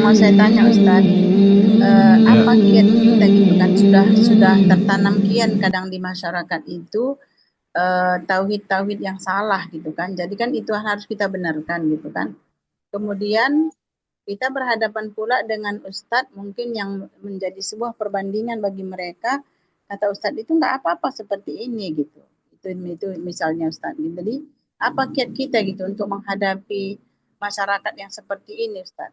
mau saya tanya Ustadz, apa Ya, kiat kita gitu kan sudah tertanam kian kadang di masyarakat itu tauhid-tauhid yang salah gitu kan. Jadi kan itu harus kita benarkan gitu kan. Kemudian kita berhadapan pula dengan ustadz mungkin yang menjadi sebuah perbandingan bagi mereka. Kata ustadz itu nggak apa-apa seperti ini gitu. Itu misalnya ustadz. Jadi apa kiat kita gitu untuk menghadapi masyarakat yang seperti ini ustadz?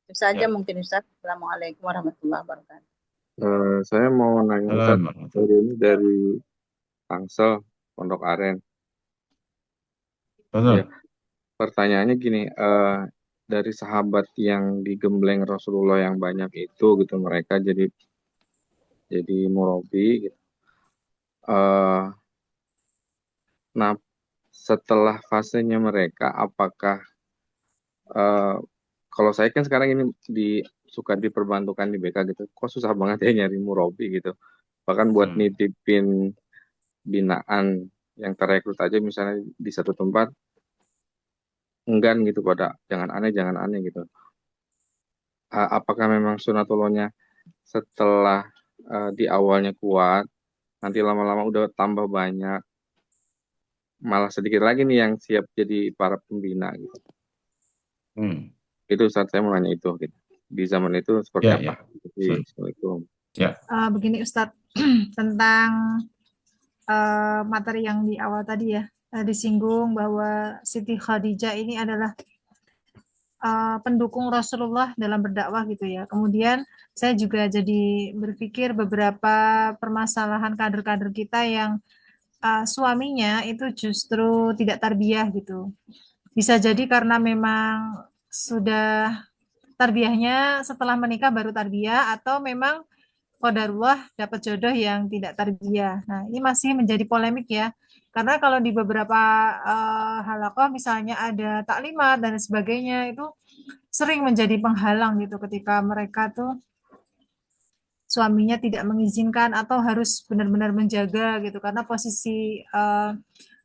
Itu saja ya. mungkin ustadz. Assalamualaikum warahmatullahi wabarakatuh. Saya mau nanya Halo, Ustaz, dari ini dari Tangsel, Pondok Aren. Ya, betul. pertanyaannya gini, dari sahabat yang digembleng Rasulullah yang banyak itu gitu, mereka jadi murabi gitu. Eh, nah, setelah fasenya mereka, apakah eh, kalau saya kan sekarang ini suka diperbantukan di BK gitu, kok susah banget ya nyari murabi gitu. Bahkan buat Hmm. nitipin binaan yang terekrut aja misalnya di satu tempat enggan gitu pada jangan aneh gitu. Apakah memang sunatullahnya setelah di awalnya kuat, nanti lama-lama udah tambah banyak, malah sedikit lagi nih yang siap jadi para pembina gitu. Hmm. Itu saat saya mau nanya itu gitu. Di zaman itu seperti Ya, apa? ya. Jadi, Hmm. Assalamualaikum. Ya, Begini Ustadz, tentang materi yang di awal tadi ya, disinggung bahwa Siti Khadijah ini adalah pendukung Rasulullah dalam berdakwah gitu ya. Kemudian saya juga jadi berpikir beberapa permasalahan kader-kader kita yang suaminya itu justru tidak tarbiyah gitu. Bisa jadi karena memang sudah tarbiyahnya setelah menikah baru tarbiyah atau memang qadarullah dapat jodoh yang tidak tarbiyah. Nah, ini masih menjadi polemik ya. Karena kalau di beberapa halakoh misalnya ada taklimat dan sebagainya itu sering menjadi penghalang gitu ketika mereka tuh suaminya tidak mengizinkan atau harus benar-benar menjaga gitu karena posisi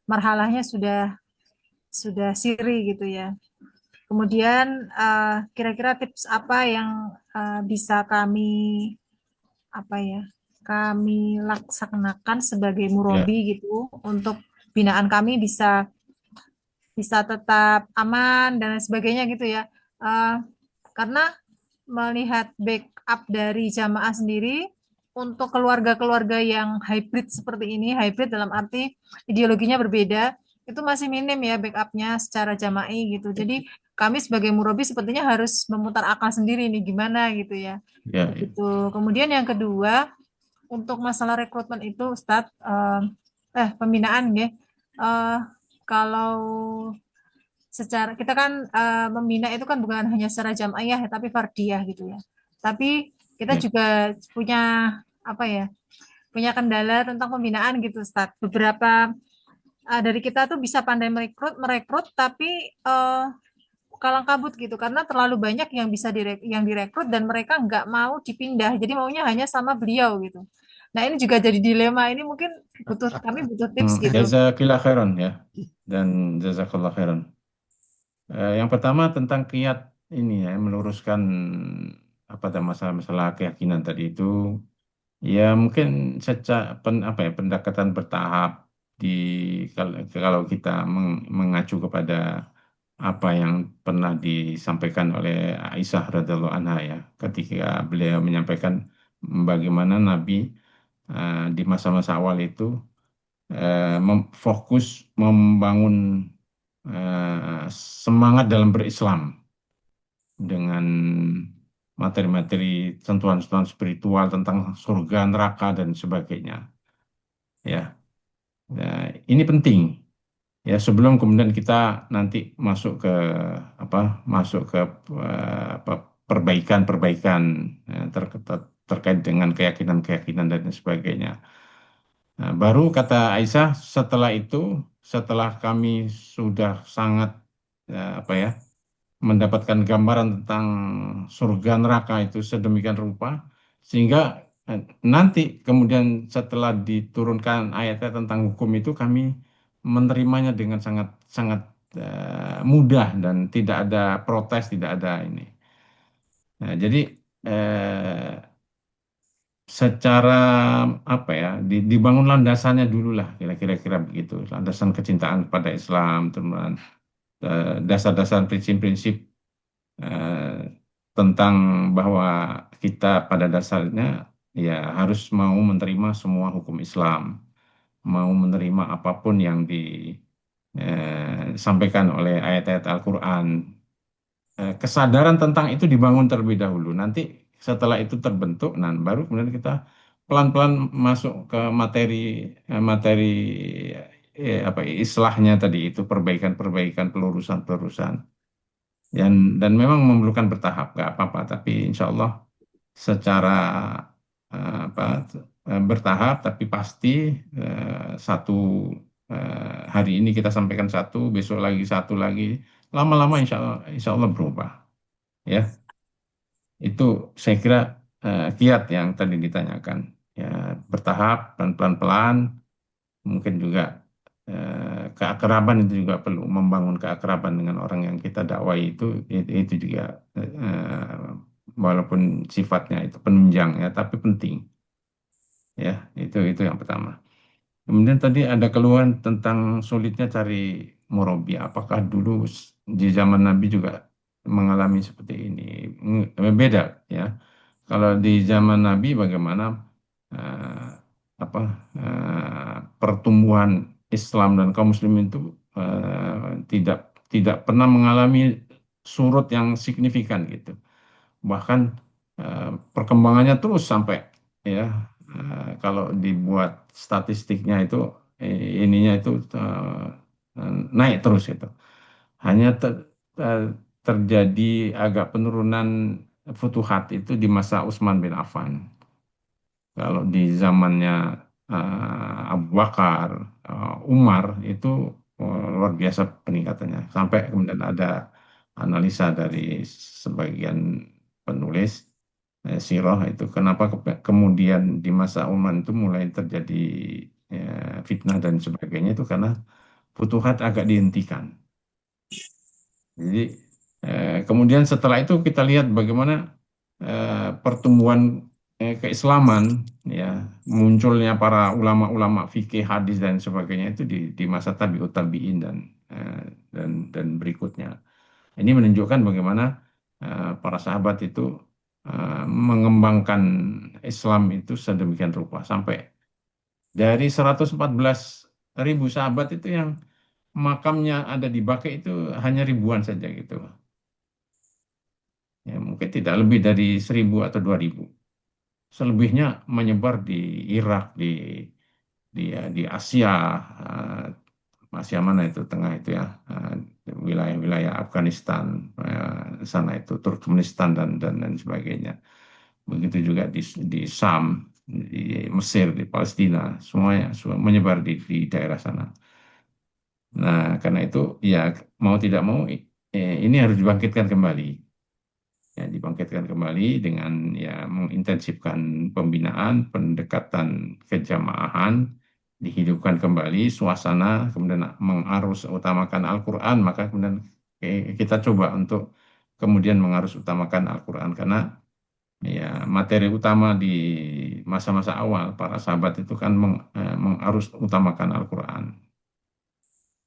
marhalahnya sudah siri gitu ya. Kemudian kira-kira tips apa yang bisa kami apa ya kami laksanakan sebagai ya, murobi gitu untuk binaan kami bisa bisa tetap aman dan sebagainya gitu ya. Eh, karena melihat backup dari jamaah sendiri untuk keluarga-keluarga yang hybrid seperti ini, hybrid dalam arti ideologinya berbeda, itu masih minim ya backupnya secara jama'i gitu. Jadi kami sebagai murabi sepertinya harus memutar akal sendiri nih gimana gitu ya. ya, ya. Begitu. Kemudian yang kedua, untuk masalah rekrutmen itu Ustadz, pembinaan ya. Eh, kalau secara kita kan membina itu kan bukan hanya secara jam'iyah ya, tapi fardiyah gitu ya. Tapi kita Ya. juga punya apa ya? Punya kendala tentang pembinaan gitu, Ustaz. Beberapa dari kita tuh bisa pandai merekrut tapi kalang kabut gitu karena terlalu banyak yang bisa yang direkrut dan mereka nggak mau dipindah. Jadi maunya hanya sama beliau gitu. Nah, ini juga jadi dilema. Ini mungkin kami butuh tips gitu. Jazakillah khairan ya. Dan jazakallah khairan. Yang pertama tentang kiat ini ya, meluruskan apa tadi masalah-masalah keyakinan tadi itu. Ya mungkin secara apa ya pendekatan bertahap di kalau kita mengacu kepada apa yang pernah disampaikan oleh Aisyah radhiallahu anha ya ketika beliau menyampaikan bagaimana Nabi di masa-masa awal itu fokus membangun semangat dalam berislam dengan materi-materi sentuhan-sentuhan spiritual tentang surga, neraka dan sebagainya. Ya, nah, ini penting ya sebelum kemudian kita nanti masuk ke apa masuk ke apa perbaikan-perbaikan terkait dengan keyakinan-keyakinan dan sebagainya. Nah, baru kata Aisyah setelah itu setelah kami sudah sangat apa ya mendapatkan gambaran tentang surga neraka itu sedemikian rupa sehingga nanti kemudian setelah diturunkan ayatnya tentang hukum itu kami menerimanya dengan sangat sangat mudah dan tidak ada protes, tidak ada ini. Nah, jadi eh, secara apa ya, dibangun landasannya dulu lah, kira-kira begitu. Landasan kecintaan pada Islam, teman, dasar-dasar prinsip-prinsip eh, tentang bahwa kita pada dasarnya ya harus mau menerima semua hukum Islam, mau menerima apapun yang disampaikan oleh ayat-ayat Al-Quran. Kesadaran tentang itu dibangun terlebih dahulu. Nanti setelah itu terbentuk, nah baru kemudian kita pelan-pelan masuk ke materi materi apa islahnya tadi itu perbaikan-perbaikan, pelurusan-pelurusan. Dan memang memerlukan bertahap, nggak apa-apa. Tapi insya Allah secara apa bertahap, tapi pasti satu hari ini kita sampaikan satu, besok lagi satu lagi, lama-lama insya Allah berubah. Ya, itu saya kira kiat yang tadi ditanyakan. Ya, bertahap, pelan-pelan, mungkin juga keakraban itu juga perlu membangun keakraban dengan orang yang kita dakwai itu juga walaupun sifatnya itu penunjang ya, tapi penting. Ya, itu yang pertama. Kemudian tadi ada keluhan tentang sulitnya cari murabi. Apakah dulu di zaman Nabi juga mengalami seperti ini? Beda ya. Kalau di zaman Nabi bagaimana eh, apa pertumbuhan Islam dan kaum muslimin itu tidak tidak pernah mengalami surut yang signifikan gitu. Bahkan perkembangannya terus sampai ya kalau dibuat statistiknya itu ininya itu naik terus itu. Hanya terjadi agak penurunan Futuhat itu di masa Utsman bin Affan. Kalau di zamannya Abu Bakar, Umar itu luar biasa peningkatannya. Sampai kemudian ada analisa dari sebagian penulis sirah itu kenapa kemudian di masa Umar itu mulai terjadi ya, fitnah dan sebagainya itu karena Futuhat agak dihentikan. Jadi kemudian setelah itu kita lihat bagaimana pertumbuhan keislaman, ya munculnya para ulama-ulama fikih, hadis dan sebagainya itu di masa tabiut tabiin dan berikutnya. Ini menunjukkan bagaimana para sahabat itu mengembangkan Islam itu sedemikian rupa sampai dari 114.000 sahabat itu yang makamnya ada di Baqi itu hanya ribuan saja gitu. Ya, mungkin tidak lebih dari 1.000 atau 2.000. Selebihnya menyebar di Irak, di Asia, Asia mana itu tengah itu ya, wilayah-wilayah Afghanistan, sana itu Turkmenistan dan sebagainya. Begitu juga di Sam, di Mesir, di Palestina, semuanya menyebar di daerah sana. Nah, karena itu ya mau tidak mau ini harus dibangkitkan kembali. Ya, dibangkitkan kembali dengan ya mengintensifkan pembinaan, pendekatan kejamaahan, dihidupkan kembali suasana, kemudian mengarus utamakan Al-Quran, maka kemudian kita coba untuk kemudian mengarus utamakan Al-Quran karena ya materi utama di masa-masa awal para sahabat itu kan mengarus utamakan Al-Quran.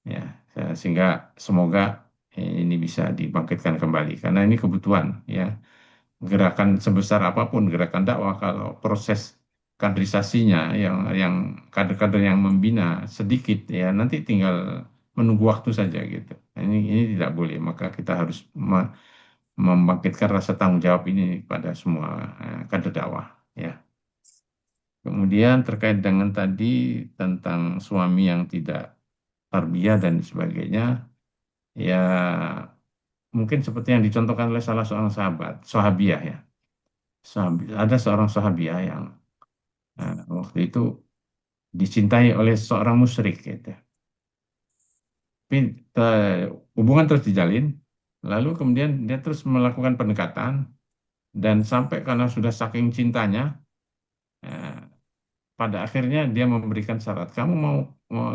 Ya, sehingga semoga ini bisa dibangkitkan kembali karena ini kebutuhan ya gerakan sebesar apapun gerakan dakwah kalau proses kaderisasinya yang kader-kader yang membina sedikit ya nanti tinggal menunggu waktu saja gitu. Ini tidak boleh maka kita harus membangkitkan rasa tanggung jawab ini pada semua kader dakwah ya. Kemudian terkait dengan tadi tentang suami yang tidak tarbiyah dan sebagainya ya mungkin seperti yang dicontohkan oleh salah seorang sahabiah ya. Ada seorang sahabiah yang waktu itu dicintai oleh seorang musyrik gitu. Tapi hubungan terus dijalin, lalu kemudian dia terus melakukan pendekatan dan sampai karena sudah saking cintanya, eh, pada akhirnya dia memberikan syarat,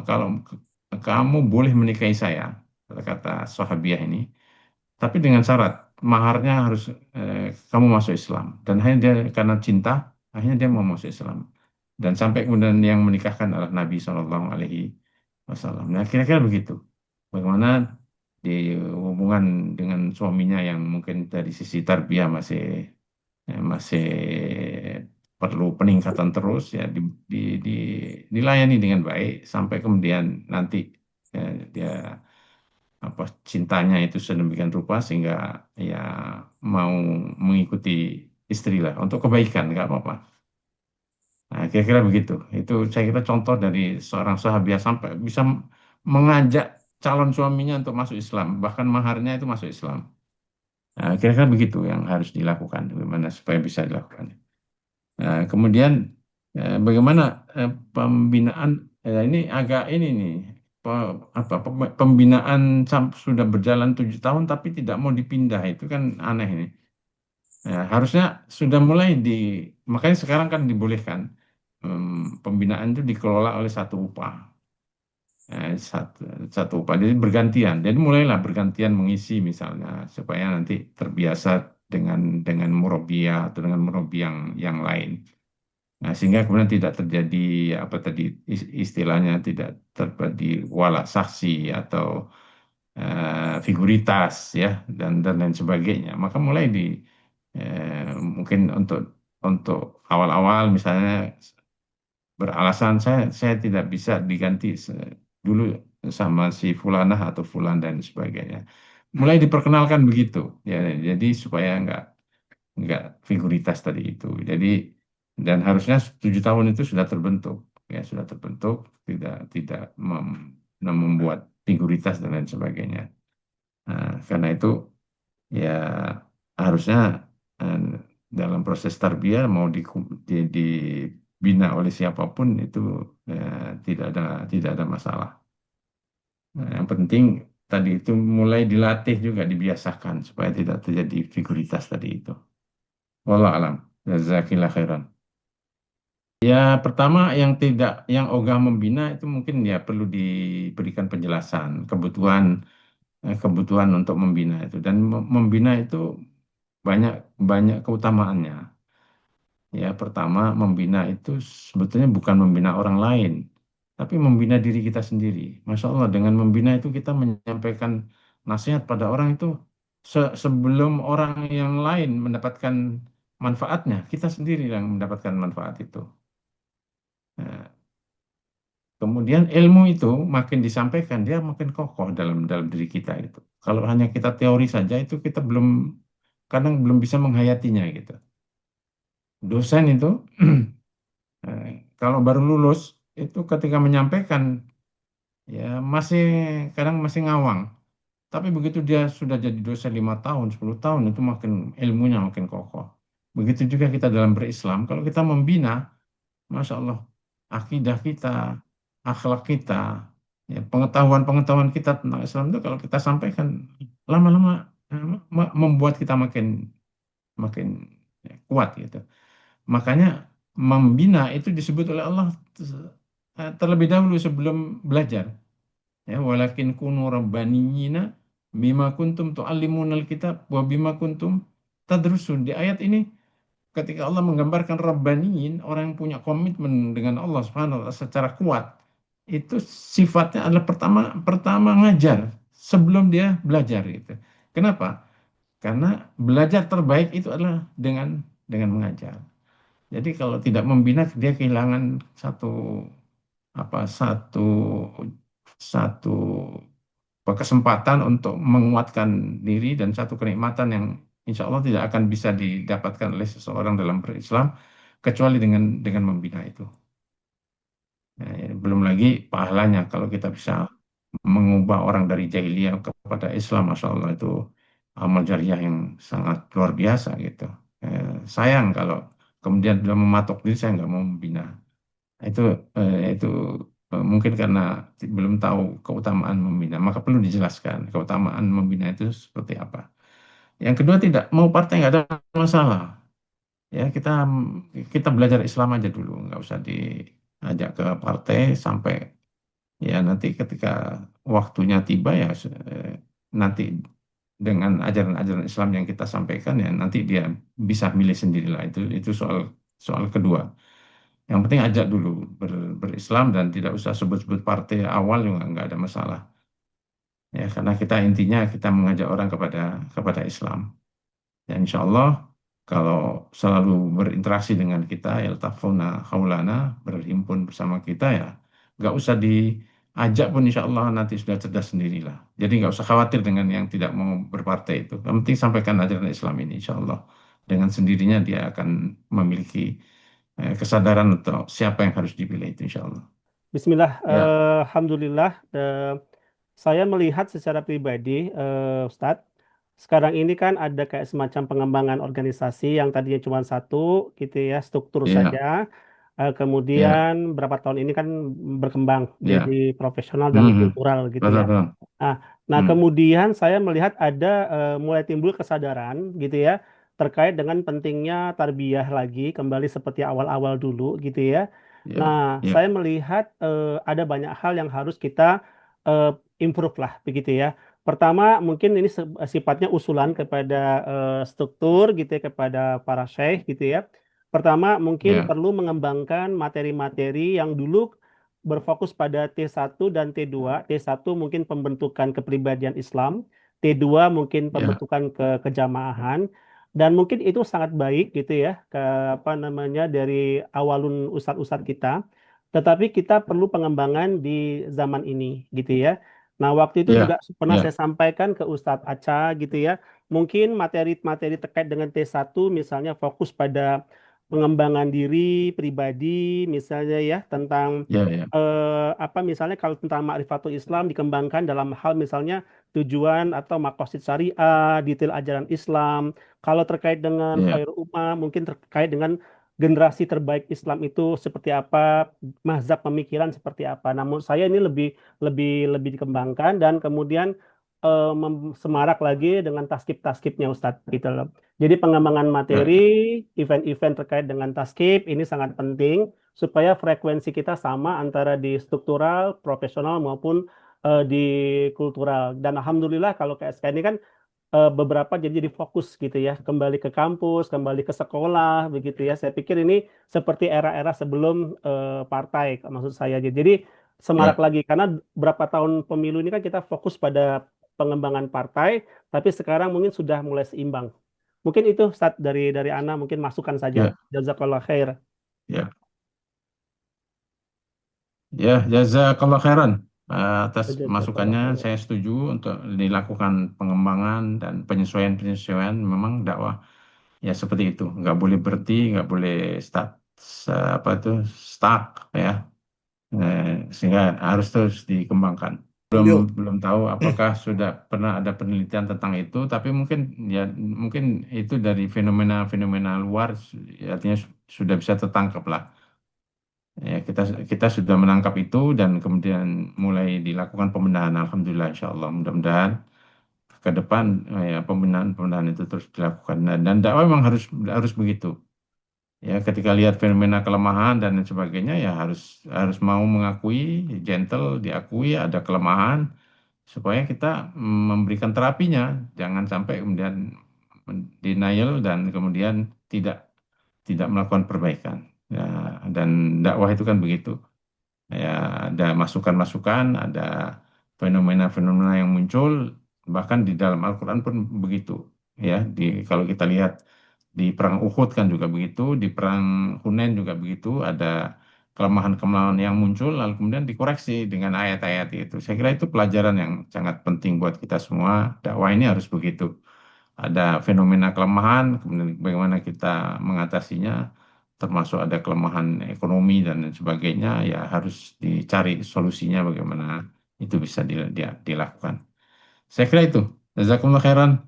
kalau kamu boleh menikahi saya, kata sahabiah ini, tapi dengan syarat maharnya harus kamu masuk Islam. Dan hanya dia karena cinta, akhirnya dia mau masuk Islam. Dan sampai kemudian yang menikahkan adalah Nabi Shallallahu Alaihi Wasallam. Nah, kira-kira begitu. Bagaimana di hubungan dengan suaminya yang mungkin dari sisi tarbiyah masih perlu peningkatan terus ya di, di, dilayani dengan baik sampai kemudian nanti dia apa cintanya itu sedemikian rupa sehingga ya mau mengikuti istri lah untuk kebaikan nggak apa-apa. Nah, kira-kira begitu. Itu saya kira contoh dari seorang sahabat sampai bisa mengajak calon suaminya untuk masuk Islam, bahkan maharnya itu masuk Islam. Nah, kira-kira begitu yang harus dilakukan, bagaimana supaya bisa dilakukan. Nah, kemudian bagaimana pembinaan ini agak ini nih pembinaan sudah berjalan 7 tahun tapi tidak mau dipindah itu kan aneh ini. Nah, harusnya sudah mulai makanya sekarang kan dibolehkan pembinaan itu dikelola oleh satu upah. Satu upah jadi bergantian jadi mulailah bergantian mengisi misalnya supaya nanti terbiasa dengan murabbiah atau dengan murabbi yang lain. Nah, sehingga kemudian tidak terjadi apa tadi istilahnya tidak terjadi walak saksi atau figuritas ya dan lain sebagainya. Maka mulai mungkin untuk awal-awal misalnya beralasan saya tidak bisa diganti dulu sama si fulanah atau fulan dan sebagainya. Mulai diperkenalkan begitu ya. Jadi supaya nggak figuritas tadi itu. Jadi dan harusnya 7 tahun itu sudah terbentuk ya sudah terbentuk tidak membuat figuritas dan lain sebagainya. Nah, karena itu ya harusnya eh, dalam proses tarbiyah mau dibina oleh siapapun itu tidak ada masalah. Nah, yang penting tadi itu mulai dilatih juga dibiasakan supaya tidak terjadi figuritas tadi itu. Wallahu alam. Jazakillah khairan. Ya, pertama yang ogah membina itu mungkin ya perlu diberikan penjelasan kebutuhan untuk membina itu dan membina itu banyak banyak keutamaannya. Ya, pertama membina itu sebetulnya bukan membina orang lain, tapi membina diri kita sendiri. Masya Allah, dengan membina itu kita menyampaikan nasihat pada orang itu sebelum orang yang lain mendapatkan manfaatnya, kita sendiri yang mendapatkan manfaat itu. Nah, kemudian ilmu itu makin disampaikan, dia makin kokoh dalam dalam diri kita itu. Kalau hanya kita teori saja itu kita kadang belum bisa menghayatinya gitu. Dosen itu kalau baru lulus itu ketika menyampaikan ya kadang masih ngawang. Tapi begitu dia sudah jadi dosen 5 tahun, 10 tahun itu makin ilmunya makin kokoh. Begitu juga kita dalam berislam. Kalau kita membina, Masya Allah, akidah kita, akhlak kita, ya, pengetahuan-pengetahuan kita tentang Islam itu kalau kita sampaikan lama-lama membuat kita makin makin kuat gitu. Makanya membina itu disebut oleh Allah terlebih dahulu sebelum belajar. Ya, walakin kunu rabbaniyina bima kuntum tu'allimunal kitab wa bima kuntum tadrusun. Di ayat ini ketika Allah menggambarkan rabbaniyin, orang yang punya komitmen dengan Allah Subhanahu wa taala secara kuat, itu sifatnya adalah pertama pertama ngajar sebelum dia belajar gitu. Kenapa? Karena belajar terbaik itu adalah dengan mengajar. Jadi kalau tidak membina dia kehilangan satu apa satu kesempatan untuk menguatkan diri dan satu kenikmatan yang insya Allah tidak akan bisa didapatkan oleh seseorang dalam berislam kecuali dengan membina itu. Nah, ya, belum lagi pahalanya kalau kita bisa mengubah orang dari jahiliyah kepada Islam, masya Allah itu amal jariah yang sangat luar biasa gitu. Sayang kalau kemudian dia mematok diri saya nggak mau membina. Itu mungkin karena belum tahu keutamaan membina, maka perlu dijelaskan keutamaan membina itu seperti apa. Yang kedua tidak mau partai nggak ada masalah. Ya kita belajar Islam aja dulu, nggak usah diajak ke partai sampai ya nanti ketika waktunya tiba ya nanti dengan ajaran-ajaran Islam yang kita sampaikan, ya nanti dia bisa milih sendirilah. Itu soal soal kedua. Yang penting ajak dulu berislam, dan tidak usah sebut-sebut partai awal juga nggak ada masalah. Ya, karena kita intinya kita mengajak orang kepada Islam. Dan insya Allah kalau selalu berinteraksi dengan kita, yaltafuna haulana, berhimpun bersama kita, ya nggak usah diajak pun insya Allah nanti sudah cerdas sendirilah. Jadi nggak usah khawatir dengan yang tidak mau berpartai itu. Yang penting sampaikan ajaran Islam ini, insya Allah dengan sendirinya dia akan memiliki kesadaran untuk siapa yang harus dipilih itu, insya Allah. Bismillah, Ya, Alhamdulillah. Saya melihat secara pribadi, Ustadz, sekarang ini kan ada kayak semacam pengembangan organisasi yang tadinya cuma satu, gitu ya, struktur ya, saja. ya, Kemudian berapa tahun ini kan berkembang jadi ya. profesional dan Hmm, kultural, gitu betul, ya. betul. Nah, nah, Hmm, kemudian saya melihat ada mulai timbul kesadaran, gitu ya, terkait dengan pentingnya tarbiyah lagi, kembali seperti awal-awal dulu, gitu ya. Nah, ya, ya, saya melihat ada banyak hal yang harus kita eh, improve lah, begitu ya. Pertama, mungkin ini sifatnya usulan kepada struktur, gitu ya, kepada para syekh, gitu ya. Pertama, mungkin ya, perlu mengembangkan materi-materi yang dulu berfokus pada T1 dan T2. T1 mungkin pembentukan kepribadian Islam, T2 mungkin ya, pembentukan kejamaahan, dan mungkin itu sangat baik, gitu ya, ke apa namanya, dari awalun ustadz-ustadz kita. Tetapi kita perlu pengembangan di zaman ini, gitu ya. Nah, waktu itu juga ya, pernah saya ya, sampaikan ke Ustadz Aca, gitu ya. Mungkin materi-materi terkait dengan T1 misalnya fokus pada pengembangan diri pribadi, misalnya ya, tentang ya, ya, apa misalnya kalau tentang ma'rifatul Islam dikembangkan dalam hal misalnya tujuan atau maqasid syariah, detail ajaran Islam. Kalau terkait dengan ya, khairul ummah, mungkin terkait dengan generasi terbaik Islam itu seperti apa, mazhab pemikiran seperti apa. Namun saya ini lebih lebih lebih dikembangkan, dan kemudian semarak lagi dengan taskip-taskipnya Ustadz, gitu loh. Jadi pengembangan materi, ya, event-event terkait dengan taskip ini sangat penting supaya frekuensi kita sama antara di struktural, profesional maupun di kultural. Dan alhamdulillah kalau KSK ini kan beberapa jadi fokus, gitu ya, kembali ke kampus, kembali ke sekolah, begitu ya. Saya pikir ini seperti era-era sebelum partai, maksud saya. Jadi semarak ya, lagi karena berapa tahun pemilu ini kan kita fokus pada pengembangan partai, tapi sekarang mungkin sudah mulai seimbang. Mungkin itu Ustaz dari Ana, mungkin masukan saja. ya, Jazakallah khair. ya, ya, jazakallah khairan. Atas masukannya Jazakallah khair. saya setuju untuk dilakukan pengembangan dan penyesuaian-penyesuaian. Memang dakwah ya seperti itu, nggak boleh berhenti, nggak boleh apa itu stuck, ya. Sehingga harus terus dikembangkan. Belum Yo, belum tahu apakah sudah pernah ada penelitian tentang itu, tapi mungkin ya mungkin itu dari fenomena-fenomena luar, artinya sudah bisa tertangkap lah. Ya, kita sudah menangkap itu dan kemudian mulai dilakukan pembenahan. Alhamdulillah, insya Allah, mudah-mudahan ke depan ya pembenahan-pembenahan itu terus dilakukan. Dan dakwah memang harus harus begitu. Ya, ketika lihat fenomena kelemahan dan lain sebagainya, ya harus harus mau mengakui, gentle, diakui ada kelemahan supaya kita memberikan terapinya. Jangan sampai kemudian denial dan kemudian tidak tidak melakukan perbaikan. Ya, dan dakwah itu kan begitu. Ya, ada masukan-masukan, ada fenomena-fenomena yang muncul, bahkan di dalam Al-Quran pun begitu. Ya, kalau kita lihat di perang Uhud kan juga begitu, di perang Hunain juga begitu, ada kelemahan-kelemahan yang muncul, lalu kemudian dikoreksi dengan ayat-ayat itu. Saya kira itu pelajaran yang sangat penting buat kita semua. Dakwah ini harus begitu. Ada fenomena kelemahan, kemudian bagaimana kita mengatasinya, termasuk ada kelemahan ekonomi dan lain sebagainya, ya harus dicari solusinya bagaimana itu bisa dilakukan. Saya kira itu. Jazakumullah khairan.